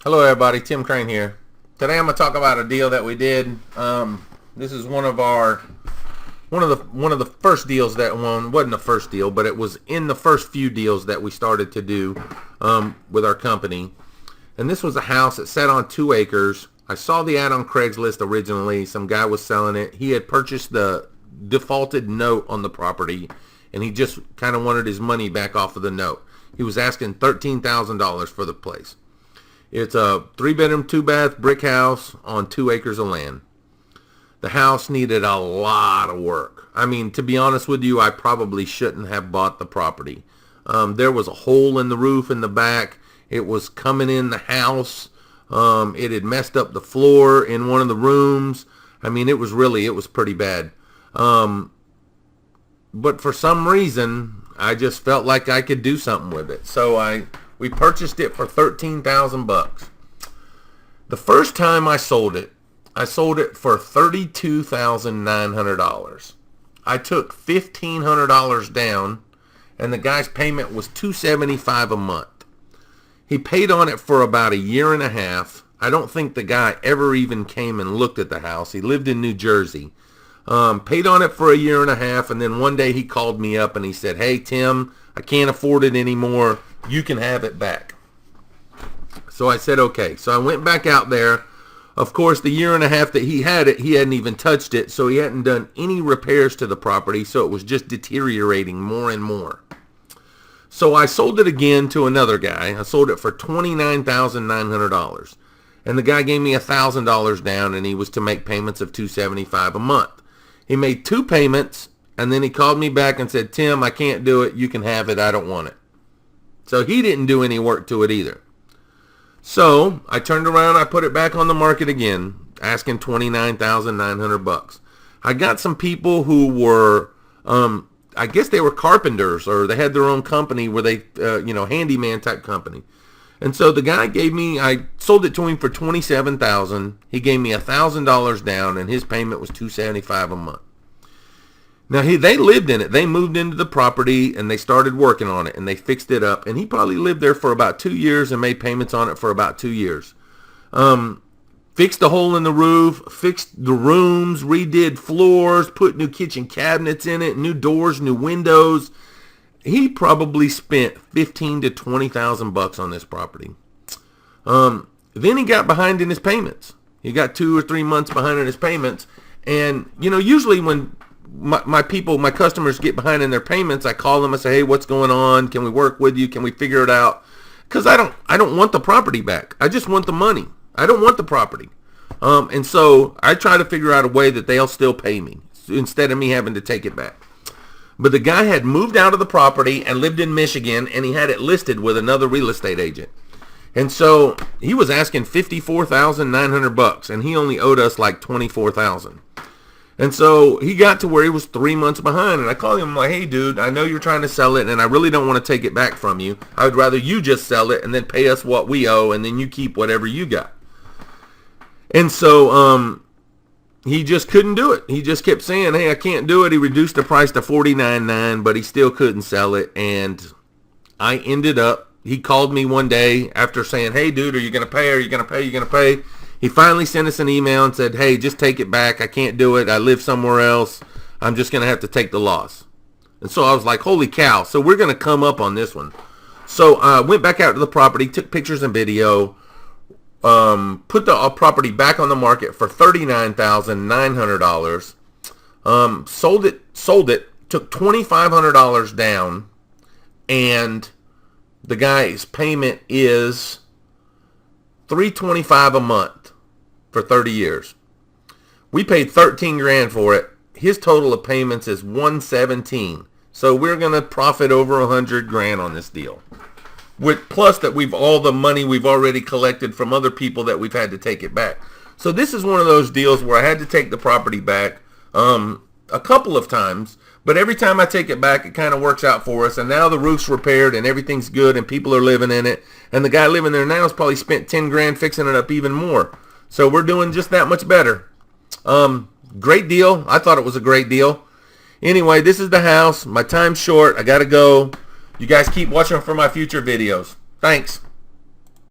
Hello everybody, Tim Crane here. Today I'm going to talk about a deal that we did. This is one of the first deals that wasn't the first deal, but it was in the first few deals that we started to do with our company. And this was a house that sat on 2 acres. I saw the ad on Craigslist originally. Some guy was selling it. He had purchased the defaulted note on the property, and he just kind of wanted his money back off of the note. He was asking $13,000 for the place. It's a 3-bedroom, 2-bath brick house on 2 acres of land. The house needed a lot of work. I mean, to be honest with you, I probably shouldn't have bought the property. There was a hole in the roof in the back. It was coming in the house. It had messed up the floor in one of the rooms. I mean, it was pretty bad. But for some reason, I just felt like I could do something with it. So we purchased it for $13,000. The first time I sold it for $32,900. I took $1,500 down, and the guy's payment was $275 a month. He paid on it for about a year and a half. I don't think the guy ever even came and looked at the house. He lived in New Jersey. Paid on it for a year and a half, and then one day he called me up and he said, "Hey Tim, I can't afford it anymore. You can have it back." So I said, okay. So I went back out there. Of course, the year and a half that he had it, he hadn't even touched it, so he hadn't done any repairs to the property, so it was just deteriorating more and more. So I sold it again to another guy. I sold it for $29,900. And the guy gave me $1,000 down, and he was to make payments of $275 a month. He made 2 payments, and then he called me back and said, "Tim, I can't do it. You can have it. I don't want it." So he didn't do any work to it either. So I turned around, I put it back on the market again, asking $29,900. I got some people who were, I guess they were carpenters, or they had their own company where they, handyman type company. And so the guy I sold it to him for $27,000. He gave me $1,000 down, and his payment was $275 a month. Now, they lived in it. They moved into the property, and they started working on it, and they fixed it up. And he probably lived there for about 2 years and made payments on it for about 2 years. Fixed the hole in the roof, fixed the rooms, redid floors, put new kitchen cabinets in it, new doors, new windows. He probably spent $15,000 to $20,000 on this property. Then he got behind in his payments. He got 2 or 3 months behind in his payments. And, usually when my customers get behind in their payments, I call them and say, "Hey, what's going on? Can we work with you? Can we figure it out?" Because I don't want the property back. I just want the money. I don't want the property. And so I try to figure out a way that they'll still pay me instead of me having to take it back. But the guy had moved out of the property and lived in Michigan, and he had it listed with another real estate agent. And so he was asking $54,900, and he only owed us like $24,000. And so he got to where he was 3 months behind, and I called him, I'm like, "Hey dude, I know you're trying to sell it, and I really don't want to take it back from you. I would rather you just sell it and then pay us what we owe, and then you keep whatever you got." And so he just couldn't do it. He just kept saying, "Hey, I can't do it." He reduced the price to $49,900, but he still couldn't sell it. And he called me one day after saying, "Hey dude, are you going to pay? Are you going to pay? Are you going to pay?" He finally sent us an email and said, "Hey, just take it back. I can't do it. I live somewhere else. I'm just going to have to take the loss." And so I was like, holy cow. So we're going to come up on this one. So I went back out to the property, took pictures and video, put the property back on the market for $39,900. Sold it, took $2,500 down, and the guy's payment is $325 a month for 30 years. We paid $13,000 for it. His total of payments is $117. So we're going to profit over $100,000 on this deal. With plus that all the money we've already collected from other people that we've had to take it back. So this is one of those deals where I had to take the property back a couple of times, but every time I take it back, it kind of works out for us. And now the roof's repaired and everything's good and people are living in it. And the guy living there now has probably spent $10,000 fixing it up even more. So we're doing just that much better. Great deal. I thought it was a great deal. Anyway, this is the house. My time's short. I got to go. You guys keep watching for my future videos. Thanks.